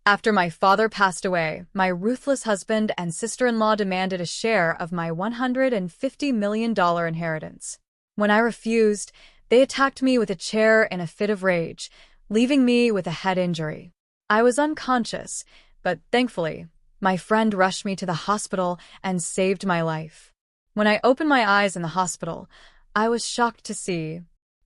After my father passed away, my ruthless husband and sister-in-law demanded a share of my $150 million inheritance. When I refused, they attacked me with a chair in a fit of rage, leaving me with a head injury. I was unconscious, but thankfully, my friend rushed me to the hospital and saved my life. When I opened my eyes in the hospital, I was shocked to see.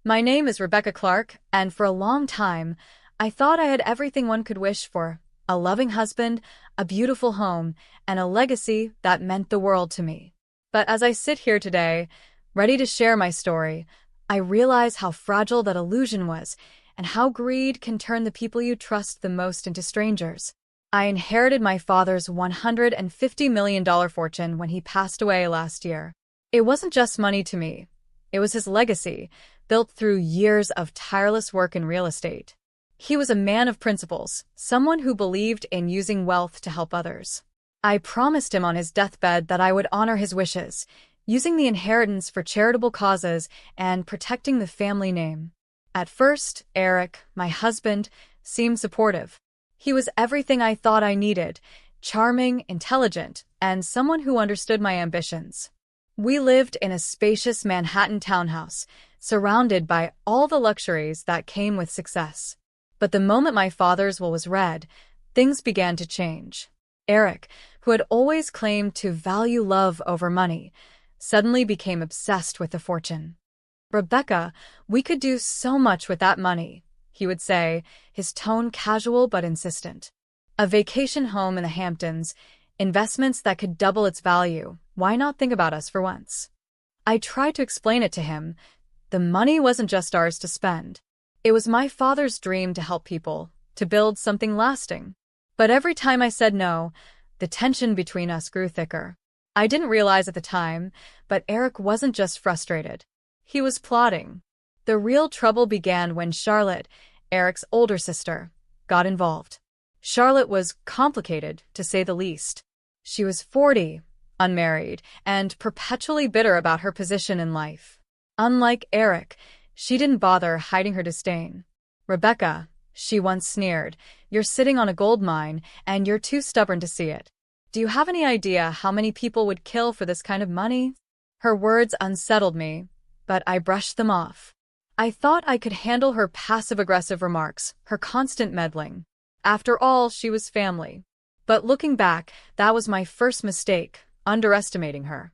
My name is Rebecca Clark, and for a long time, I thought I had everything one could wish for: a loving husband, a beautiful home, and a legacy that meant the world to me. But as I sit here today, ready to share my story, I realize how fragile that illusion was and how greed can turn the people you trust the most into strangers. I inherited my father's $150 million fortune when he passed away last year. It wasn't just money to me. It was his legacy, built through years of tireless work in real estate. He was a man of principles, someone who believed in using wealth to help others. I promised him on his deathbed that I would honor his wishes, using the inheritance for charitable causes and protecting the family name. At first, Eric, my husband, seemed supportive. He was everything I thought I needed: charming, intelligent, and someone who understood my ambitions. We lived in a spacious Manhattan townhouse, surrounded by all the luxuries that came with success. But the moment my father's will was read, things began to change. Eric, who had always claimed to value love over money, suddenly became obsessed with the fortune. "Rebecca, we could do so much with that money," he would say, his tone casual but insistent. "A vacation home in the Hamptons, investments that could double its value. Why not think about us for once?" I tried to explain it to him. The money wasn't just ours to spend. It was my father's dream to help people, to build something lasting. But every time I said no, the tension between us grew thicker. I didn't realize at the time, but Eric wasn't just frustrated. He was plotting. The real trouble began when Charlotte, Eric's older sister, got involved. Charlotte was complicated, to say the least. She was 40, unmarried, and perpetually bitter about her position in life. Unlike Eric, she didn't bother hiding her disdain. "Rebecca," she once sneered, "you're sitting on a gold mine, and you're too stubborn to see it. Do you have any idea how many people would kill for this kind of money?" Her words unsettled me, but I brushed them off. I thought I could handle her passive-aggressive remarks, her constant meddling. After all, she was family. But looking back, that was my first mistake, underestimating her.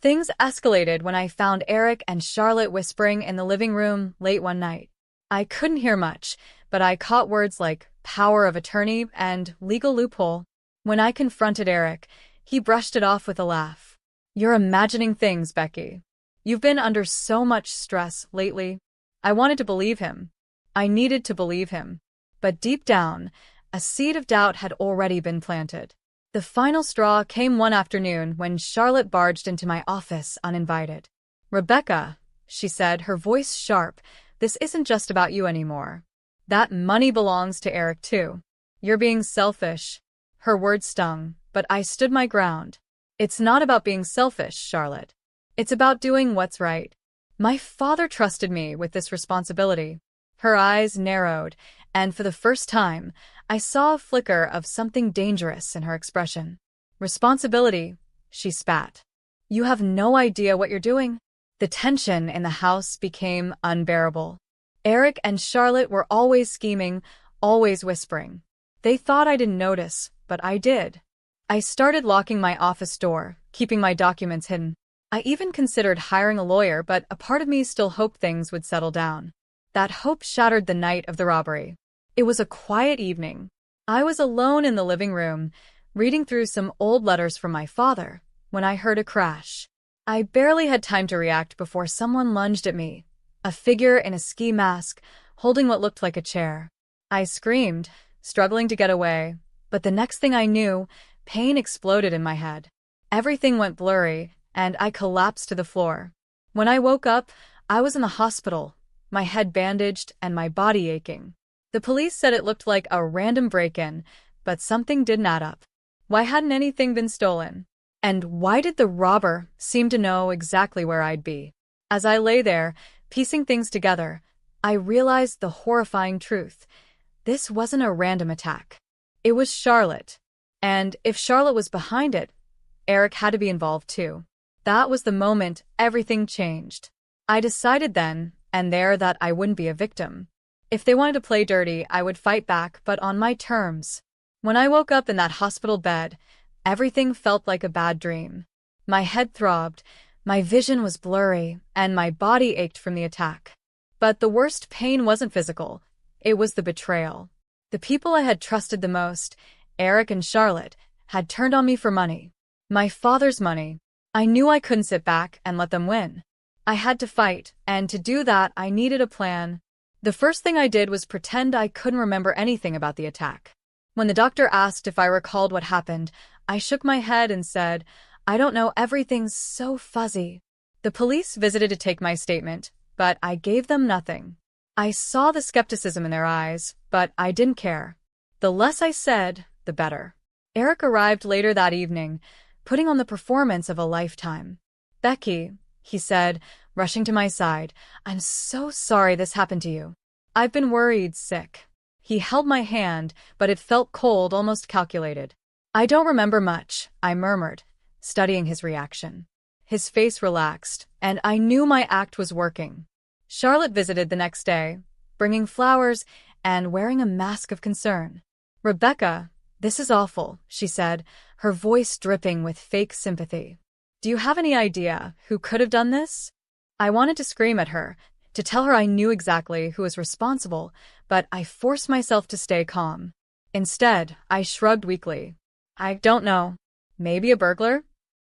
Things escalated when I found Eric and Charlotte whispering in the living room late one night. I couldn't hear much, but I caught words like power of attorney and legal loophole. When I confronted Eric, he brushed it off with a laugh. "You're imagining things, Becky. You've been under so much stress lately." I wanted to believe him. I needed to believe him. But deep down, a seed of doubt had already been planted. The final straw came one afternoon when Charlotte barged into my office uninvited. "Rebecca," she said, her voice sharp, "this isn't just about you anymore. That money belongs to Eric too. You're being selfish." Her words stung, but I stood my ground. "It's not about being selfish, Charlotte. It's about doing what's right. My father trusted me with this responsibility." Her eyes narrowed, and for the first time, I saw a flicker of something dangerous in her expression. "Responsibility," she spat. "You have no idea what you're doing." The tension in the house became unbearable. Eric and Charlotte were always scheming, always whispering. They thought I didn't notice, but I did. I started locking my office door, keeping my documents hidden. I even considered hiring a lawyer, but a part of me still hoped things would settle down. That hope shattered the night of the robbery. It was a quiet evening. I was alone in the living room, reading through some old letters from my father, when I heard a crash. I barely had time to react before someone lunged at me, a figure in a ski mask, holding what looked like a chair. I screamed, struggling to get away, but the next thing I knew, pain exploded in my head. Everything went blurry, and I collapsed to the floor. When I woke up, I was in the hospital, my head bandaged and my body aching. The police said it looked like a random break-in, but something didn't add up. Why hadn't anything been stolen? And why did the robber seem to know exactly where I'd be? As I lay there, piecing things together, I realized the horrifying truth. This wasn't a random attack. It was Charlotte. And if Charlotte was behind it, Eric had to be involved too. That was the moment everything changed. I decided then and there that I wouldn't be a victim. If they wanted to play dirty, I would fight back, but on my terms. When I woke up in that hospital bed, everything felt like a bad dream. My head throbbed, my vision was blurry, and my body ached from the attack. But the worst pain wasn't physical. It was the betrayal. The people I had trusted the most, Eric and Charlotte, had turned on me for money. My father's money. I knew I couldn't sit back and let them win. I had to fight, and to do that I needed a plan. The first thing I did was pretend I couldn't remember anything about the attack. When the doctor asked if I recalled what happened, I shook my head and said, "I don't know, everything's so fuzzy." The police visited to take my statement, but I gave them nothing. I saw the skepticism in their eyes, but I didn't care. The less I said, the better. Eric arrived later that evening, putting on the performance of a lifetime. "Becky," he said, rushing to my side, "I'm so sorry this happened to you. I've been worried sick." He held my hand, but it felt cold, almost calculated. "I don't remember much," I murmured, studying his reaction. His face relaxed, and I knew my act was working. Charlotte visited the next day, bringing flowers and wearing a mask of concern. "Rebecca, this is awful," she said, her voice dripping with fake sympathy. "Do you have any idea who could have done this?" I wanted to scream at her, to tell her I knew exactly who was responsible, but I forced myself to stay calm. Instead, I shrugged weakly. "I don't know. Maybe a burglar?"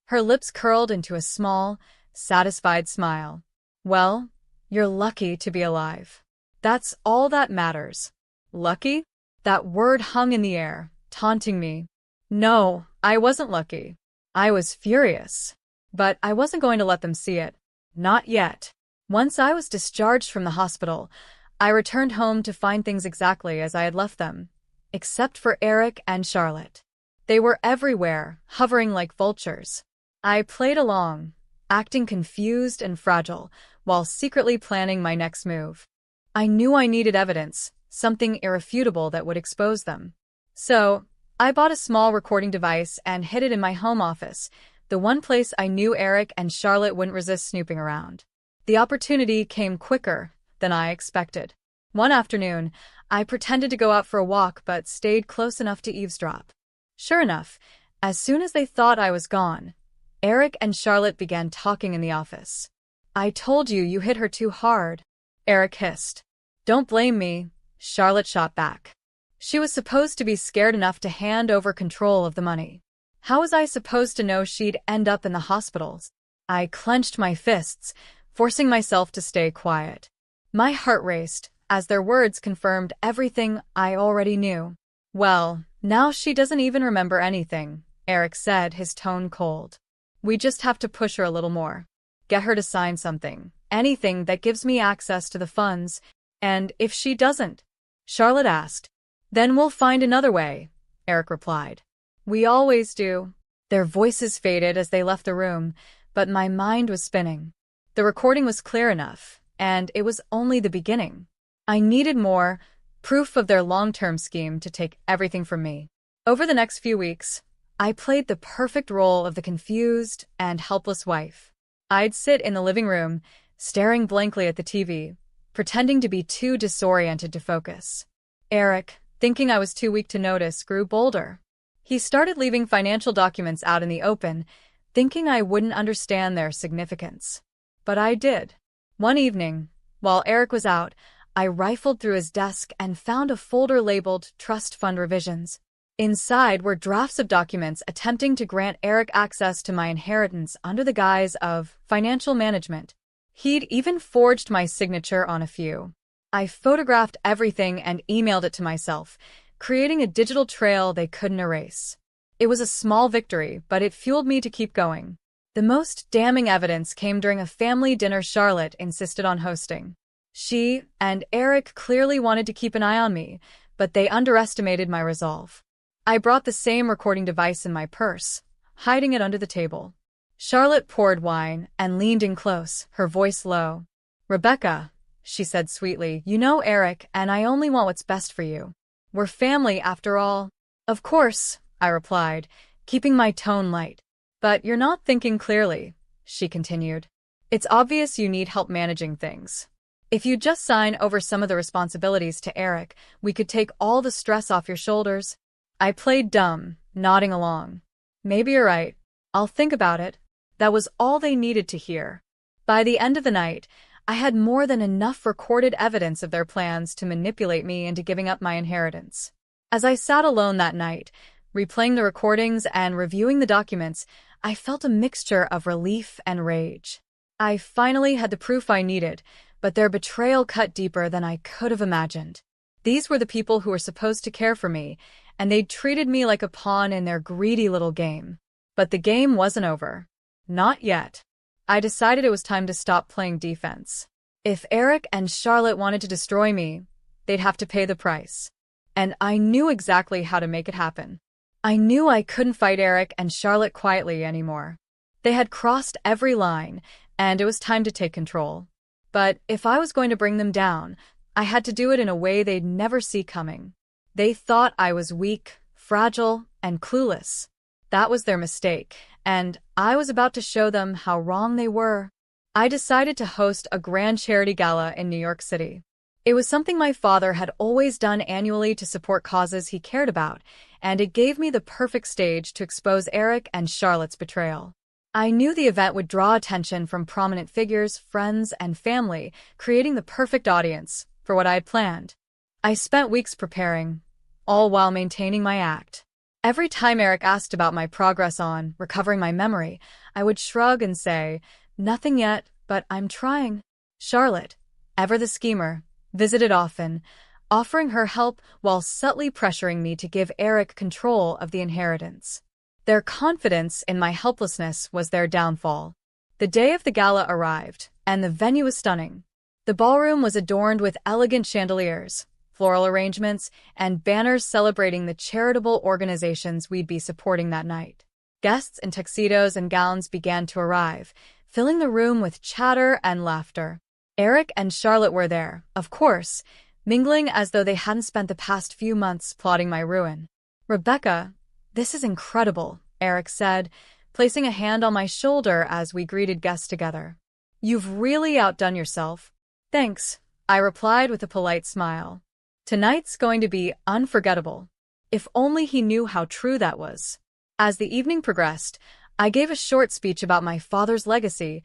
Her lips curled into a small, satisfied smile. "Well, you're lucky to be alive. That's all that matters." Lucky? That word hung in the air, taunting me. No, I wasn't lucky. I was furious. But I wasn't going to let them see it. Not yet. Once I was discharged from the hospital, I returned home to find things exactly as I had left them, except for Eric and Charlotte. They were everywhere, hovering like vultures. I played along, acting confused and fragile, while secretly planning my next move. I knew I needed evidence, something irrefutable that would expose them. So, I bought a small recording device and hid it in my home office, the one place I knew Eric and Charlotte wouldn't resist snooping around. The opportunity came quicker than I expected. One afternoon, I pretended to go out for a walk but stayed close enough to eavesdrop. Sure enough, as soon as they thought I was gone, Eric and Charlotte began talking in the office. "I told you you hit her too hard," Eric hissed. "Don't blame me," Charlotte shot back. She was supposed to be scared enough to hand over control of the money. How was I supposed to know she'd end up in the hospitals? I clenched my fists, forcing myself to stay quiet. My heart raced, as their words confirmed everything I already knew. "Well, now she doesn't even remember anything," Eric said, his tone cold. "We just have to push her a little more. Get her to sign something, anything that gives me access to the funds, and if she doesn't," Charlotte asked. "Then we'll find another way," Eric replied. "We always do." Their voices faded as they left the room, but my mind was spinning. The recording was clear enough, and it was only the beginning. I needed more, proof of their long-term scheme to take everything from me. Over the next few weeks, I played the perfect role of the confused and helpless wife. I'd sit in the living room, staring blankly at the TV, pretending to be too disoriented to focus. Eric, thinking I was too weak to notice, grew bolder. He started leaving financial documents out in the open, thinking I wouldn't understand their significance. But I did. One evening, while Eric was out, I rifled through his desk and found a folder labeled Trust Fund Revisions. Inside were drafts of documents attempting to grant Eric access to my inheritance under the guise of financial management. He'd even forged my signature on a few. I photographed everything and emailed it to myself, creating a digital trail they couldn't erase. It was a small victory, but it fueled me to keep going. The most damning evidence came during a family dinner Charlotte insisted on hosting. She and Eric clearly wanted to keep an eye on me, but they underestimated my resolve. I brought the same recording device in my purse, hiding it under the table. Charlotte poured wine and leaned in close, her voice low. "Rebecca," she said sweetly, "you know Eric and I only want what's best for you. We're family after all." Of course, I replied, keeping my tone light. But you're not thinking clearly, she continued. It's obvious you need help managing things. If you just sign over some of the responsibilities to Eric, we could take all the stress off your shoulders. I played dumb, nodding along. Maybe you're right. I'll think about it. That was all they needed to hear. By the end of the night, I had more than enough recorded evidence of their plans to manipulate me into giving up my inheritance. As I sat alone that night, replaying the recordings and reviewing the documents, I felt a mixture of relief and rage. I finally had the proof I needed, but their betrayal cut deeper than I could have imagined. These were the people who were supposed to care for me, and they'd treated me like a pawn in their greedy little game. But the game wasn't over. Not yet. I decided it was time to stop playing defense. If Eric and Charlotte wanted to destroy me, they'd have to pay the price. And I knew exactly how to make it happen. I knew I couldn't fight Eric and Charlotte quietly anymore. They had crossed every line, and it was time to take control. But if I was going to bring them down, I had to do it in a way they'd never see coming. They thought I was weak, fragile, and clueless. That was their mistake, and I was about to show them how wrong they were. I decided to host a grand charity gala in New York City. It was something my father had always done annually to support causes he cared about, and it gave me the perfect stage to expose Eric and Charlotte's betrayal. I knew the event would draw attention from prominent figures, friends, and family, creating the perfect audience for what I had planned. I spent weeks preparing, all while maintaining my act. Every time Eric asked about my progress on recovering my memory, I would shrug and say, "Nothing yet, but I'm trying." Charlotte, ever the schemer, visited often, offering her help while subtly pressuring me to give Eric control of the inheritance. Their confidence in my helplessness was their downfall. The day of the gala arrived, and the venue was stunning. The ballroom was adorned with elegant chandeliers, floral arrangements, and banners celebrating the charitable organizations we'd be supporting that night. Guests in tuxedos and gowns began to arrive, filling the room with chatter and laughter. Eric and Charlotte were there, of course, mingling as though they hadn't spent the past few months plotting my ruin. "Rebecca, this is incredible," Eric said, placing a hand on my shoulder as we greeted guests together. "You've really outdone yourself." "Thanks," I replied with a polite smile. Tonight's going to be unforgettable. If only he knew how true that was. As the evening progressed, I gave a short speech about my father's legacy,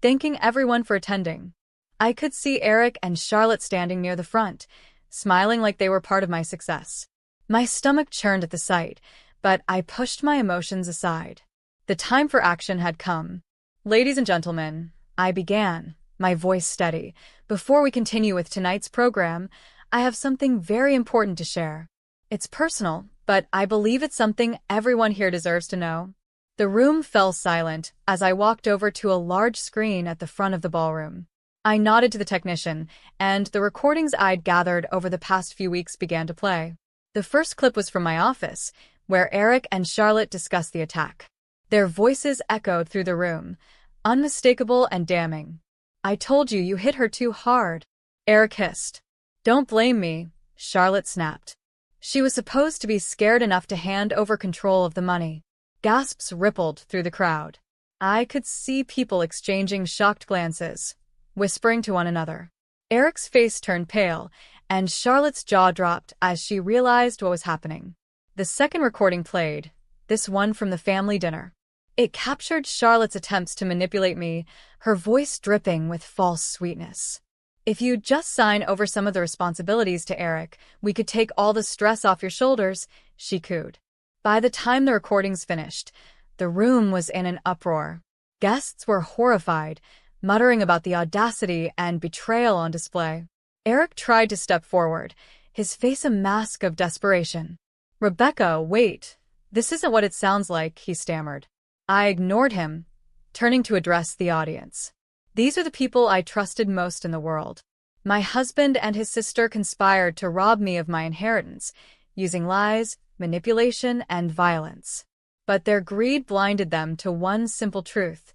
thanking everyone for attending. I could see Eric and Charlotte standing near the front, smiling like they were part of my success. My stomach churned at the sight, but I pushed my emotions aside. The time for action had come. "Ladies and gentlemen," I began, my voice steady, "before we continue with tonight's program, I have something very important to share. It's personal, but I believe it's something everyone here deserves to know." The room fell silent as I walked over to a large screen at the front of the ballroom. I nodded to the technician, and the recordings I'd gathered over the past few weeks began to play. The first clip was from my office, where Eric and Charlotte discussed the attack. Their voices echoed through the room, unmistakable and damning. "I told you hit her too hard," Eric hissed. "Don't blame me," Charlotte snapped. She was supposed to be scared enough to hand over control of the money. Gasps rippled through the crowd. I could see people exchanging shocked glances, whispering to one another. Eric's face turned pale, and Charlotte's jaw dropped as she realized what was happening. The second recording played, this one from the family dinner. It captured Charlotte's attempts to manipulate me, her voice dripping with false sweetness. "If you'd just sign over some of the responsibilities to Eric, we could take all the stress off your shoulders," she cooed. By the time the recordings finished, the room was in an uproar. Guests were horrified, muttering about the audacity and betrayal on display. Eric tried to step forward, his face a mask of desperation. "Rebecca, wait. This isn't what it sounds like," he stammered. I ignored him, turning to address the audience. "These are the people I trusted most in the world. My husband and his sister conspired to rob me of my inheritance, using lies, manipulation, and violence. But their greed blinded them to one simple truth: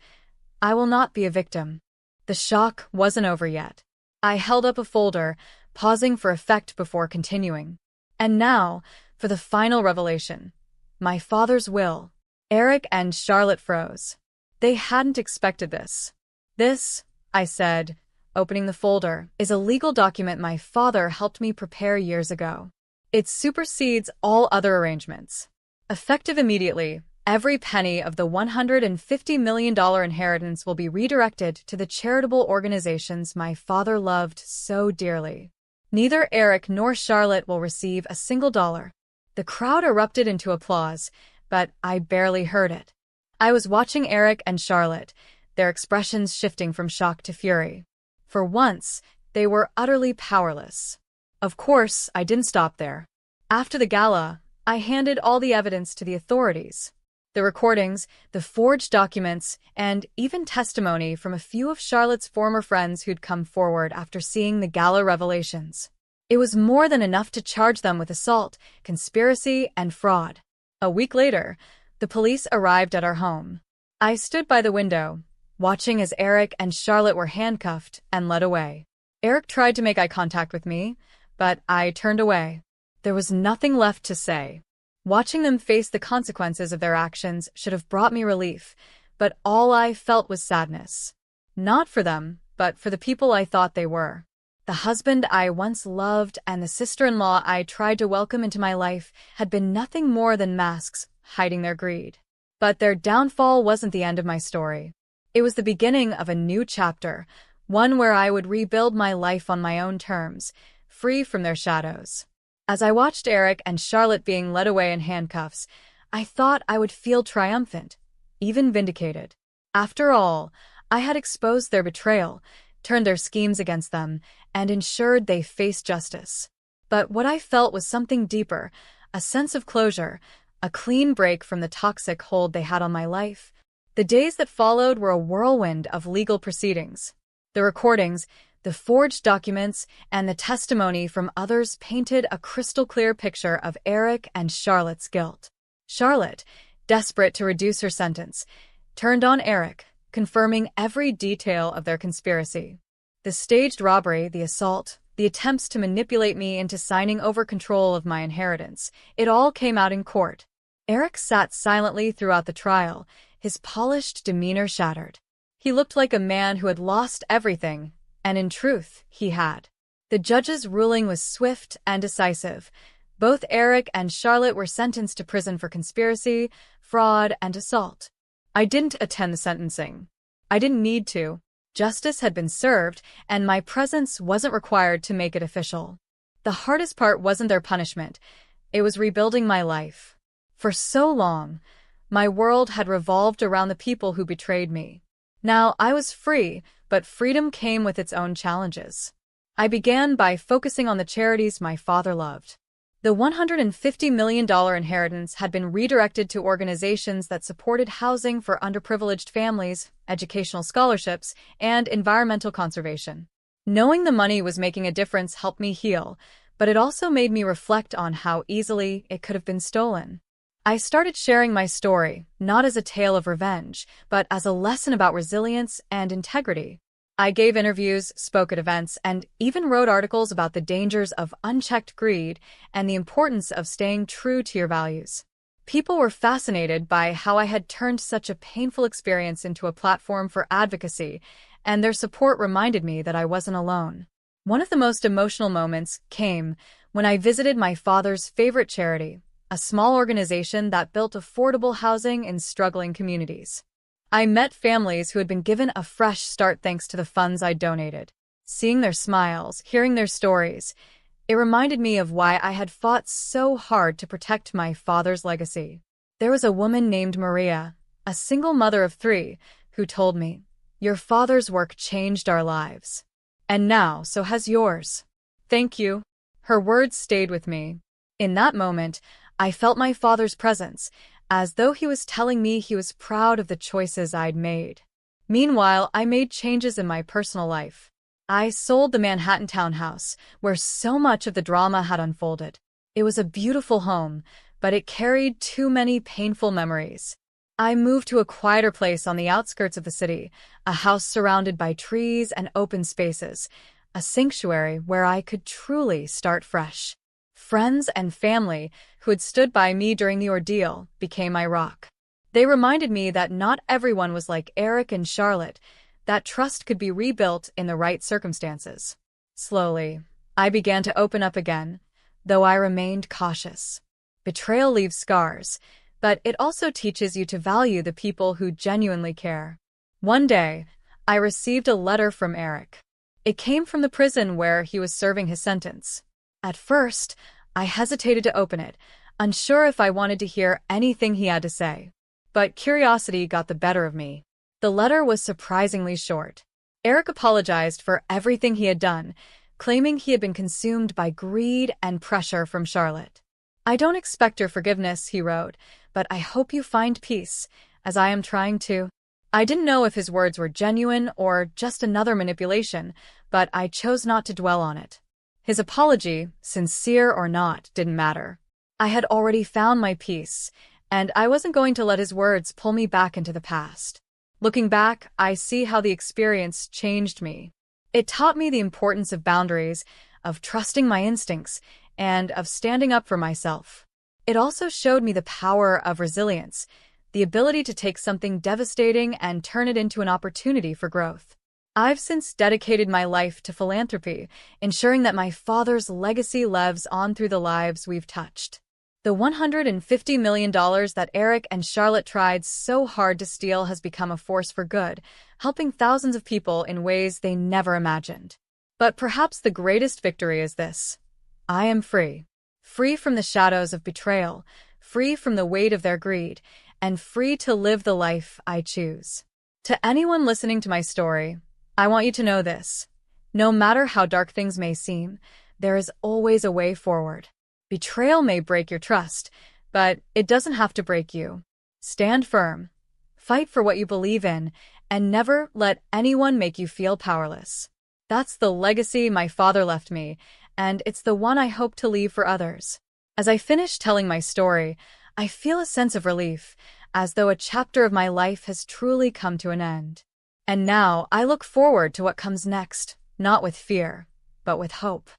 I will not be a victim." The shock wasn't over yet. I held up a folder, pausing for effect before continuing. "And now, for the final revelation. My father's will. Eric and Charlotte froze. They hadn't expected this. This, I said, opening the folder, is a legal document my father helped me prepare years ago. It supersedes all other arrangements. Effective immediately, every penny of the $150 million inheritance will be redirected to the charitable organizations my father loved so dearly. Neither Eric nor Charlotte will receive a single dollar. The crowd erupted into applause, but I barely heard it. I was watching Eric and Charlotte, their expressions shifting from shock to fury. For once, they were utterly powerless. Of course, I didn't stop there. After the gala, I handed all the evidence to the authorities. The recordings, the forged documents, and even testimony from a few of Charlotte's former friends who'd come forward after seeing the gala revelations. It was more than enough to charge them with assault, conspiracy, and fraud. A week later, the police arrived at our home. I stood by the window, watching as Eric and Charlotte were handcuffed and led away. Eric tried to make eye contact with me, but I turned away. There was nothing left to say. Watching them face the consequences of their actions should have brought me relief, but all I felt was sadness. Not for them, but for the people I thought they were. The husband I once loved and the sister-in-law I tried to welcome into my life had been nothing more than masks hiding their greed. But their downfall wasn't the end of my story. It was the beginning of a new chapter, one where I would rebuild my life on my own terms, free from their shadows. As I watched Eric and Charlotte being led away in handcuffs, I thought I would feel triumphant, even vindicated. After all, I had exposed their betrayal, turned their schemes against them, and ensured they faced justice. But what I felt was something deeper, a sense of closure, a clean break from the toxic hold they had on my life. The days that followed were a whirlwind of legal proceedings. The recordings, the forged documents, and the testimony from others painted a crystal-clear picture of Eric and Charlotte's guilt. Charlotte, desperate to reduce her sentence, turned on Eric, confirming every detail of their conspiracy. The staged robbery, the assault, the attempts to manipulate me into signing over control of my inheritance, it all came out in court. Eric sat silently throughout the trial, his polished demeanor shattered. He looked like a man who had lost everything, and in truth, he had. The judge's ruling was swift and decisive. Both Eric and Charlotte were sentenced to prison for conspiracy, fraud, and assault. I didn't attend the sentencing. I didn't need to. Justice had been served, and my presence wasn't required to make it official. The hardest part wasn't their punishment. It was rebuilding my life. For so long, my world had revolved around the people who betrayed me. Now I was free, but freedom came with its own challenges. I began by focusing on the charities my father loved. The $150 million inheritance had been redirected to organizations that supported housing for underprivileged families, educational scholarships, and environmental conservation. Knowing the money was making a difference helped me heal, but it also made me reflect on how easily it could have been stolen. I started sharing my story, not as a tale of revenge, but as a lesson about resilience and integrity. I gave interviews, spoke at events, and even wrote articles about the dangers of unchecked greed and the importance of staying true to your values. People were fascinated by how I had turned such a painful experience into a platform for advocacy, and their support reminded me that I wasn't alone. One of the most emotional moments came when I visited my father's favorite charity, a small organization that built affordable housing in struggling communities. I met families who had been given a fresh start thanks to the funds I donated. Seeing their smiles, hearing their stories, it reminded me of why I had fought so hard to protect my father's legacy. There was a woman named Maria, a single mother of 3, who told me, "Your father's work changed our lives. And now, so has yours. Thank you." Her words stayed with me. In that moment, I felt my father's presence, as though he was telling me he was proud of the choices I'd made. Meanwhile, I made changes in my personal life. I sold the Manhattan townhouse, where so much of the drama had unfolded. It was a beautiful home, but it carried too many painful memories. I moved to a quieter place on the outskirts of the city, a house surrounded by trees and open spaces, a sanctuary where I could truly start fresh. Friends and family who had stood by me during the ordeal became my rock. They reminded me that not everyone was like Eric and Charlotte, that trust could be rebuilt in the right circumstances. Slowly, I began to open up again, though I remained cautious. Betrayal leaves scars, but it also teaches you to value the people who genuinely care. One day, I received a letter from Eric. It came from the prison where he was serving his sentence. At first, I hesitated to open it, unsure if I wanted to hear anything he had to say. But curiosity got the better of me. The letter was surprisingly short. Eric apologized for everything he had done, claiming he had been consumed by greed and pressure from Charlotte. "I don't expect your forgiveness," he wrote, "but I hope you find peace, as I am trying to." I didn't know if his words were genuine or just another manipulation, but I chose not to dwell on it. His apology, sincere or not, didn't matter. I had already found my peace, and I wasn't going to let his words pull me back into the past. Looking back, I see how the experience changed me. It taught me the importance of boundaries, of trusting my instincts, and of standing up for myself. It also showed me the power of resilience, the ability to take something devastating and turn it into an opportunity for growth. I've since dedicated my life to philanthropy, ensuring that my father's legacy lives on through the lives we've touched. The $150 million that Eric and Charlotte tried so hard to steal has become a force for good, helping thousands of people in ways they never imagined. But perhaps the greatest victory is this: I am free. Free from the shadows of betrayal, free from the weight of their greed, and free to live the life I choose. To anyone listening to my story, I want you to know this: no matter how dark things may seem, there is always a way forward. Betrayal may break your trust, but it doesn't have to break you. Stand firm, fight for what you believe in, and never let anyone make you feel powerless. That's the legacy my father left me, and it's the one I hope to leave for others. As I finish telling my story, I feel a sense of relief, as though a chapter of my life has truly come to an end. And now I look forward to what comes next, not with fear, but with hope.